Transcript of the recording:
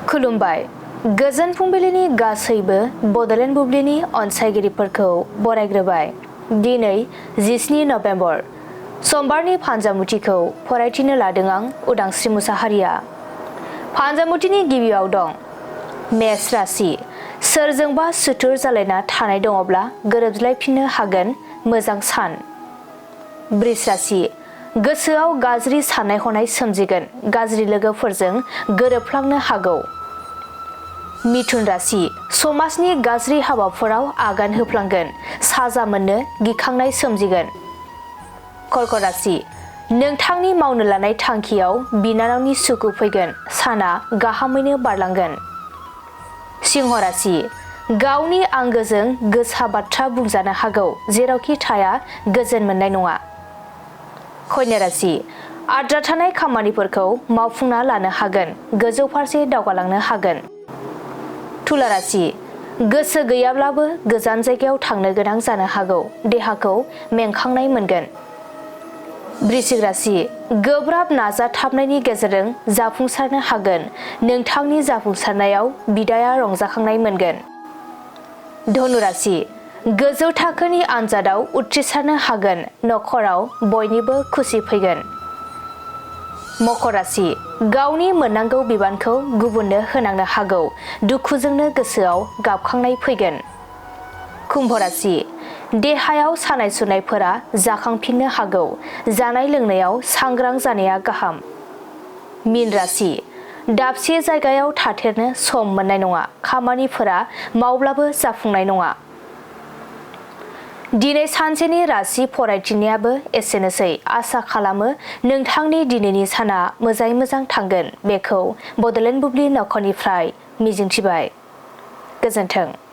खुलुमबाय गोजोन फुंबिलिनि गासैबो बडलेण्ड बुब्लिनि अनसायगिरिफोरखौ बरायग्रोबाय। दिनै 17 नभेम्बर समबारनि फान्जामुथिखौ फरायथिनो लादों आं उदांस्रि मुसाहारिया। फान्जामुथिनि गिबियाव दं मेष राशि। सोरजोंबा सुथुर जालायना थानाय दङब्ला गोरोबज्लायफिननो हागोन मोजां सान। बृष राशि। गोसोआव गाज्रि साननाय हनाय सोमजिगोन, गाज्रि लोगोफोरजों गोरोबफ्लांनो हागौ। मिथुन राशि। समाजनि गाज्रि हाबाफोराव आगान होफ्लांगोन, साजा मोननो गिखांनाय सोमजिगोन। कर्कट राशि। नोंथांनि मावनो लानाय थांखियाव बिनानावनि सुखु फैगोन, साना गाहामैनो बारलांगोन। सिंह राशि। गावनि आंगोजों गोसा बाथ्रा बुंजानो हागौ, जेरावखि थाया गोजोन मोननाय नङा। कन्या राशि। आद्रा थानाय खामानिफोरखौ मावफुंना लानो हागोन, गोजौ फारसे दावगालांनो हागोन। तुला राशि। गोसो गैयाब्लाबो गोजान जायगायाव थांनो गोनां जानो हागौ, देहाखौ मेंखांनाय मोनगोन। वृश्चिक राशि। गोब्राब नाजाथाबनायनि गेजेरजों जाफुंसारनो हागोन, नोंथांनि जाफुंसारनायाव बिदाया रंजाखांनाय मोनगोन। धनु राशि। गोजौ थाखोनि आनजादाव उथ्रिसारनो हागोन, नखराव बयनिबो खुसि फैगोन। मकर राशि। गावनि मोननांगौ बिबानखौ गुबुननो होनांनो हागौ, दुखुजोंनो गोसोआव गाबखांनाय फैगोन। कुम्भ राशि। देहायाव सानाय सुनायफोरा जाखांफिननो हागौ, जानाय लोंनायाव सांग्रां जानाया गाहाम। मीन राशि। दाबसे जायगायाव थाथेरनो सम मोननाय नङा, खामानिफोरा मावब्लाबो जाफुंनाय नङा। दिनै सानसेनि राशि फरायथिनायाबो एसेनोसै। आसा खालामो नोंथांनि दिनैनि साना मोजाङै मोजां थांगोन, बेखौ बडलेण्ड बुब्लि नखरनिफ्राय मिजिंथिबाय। गोजोन्थों।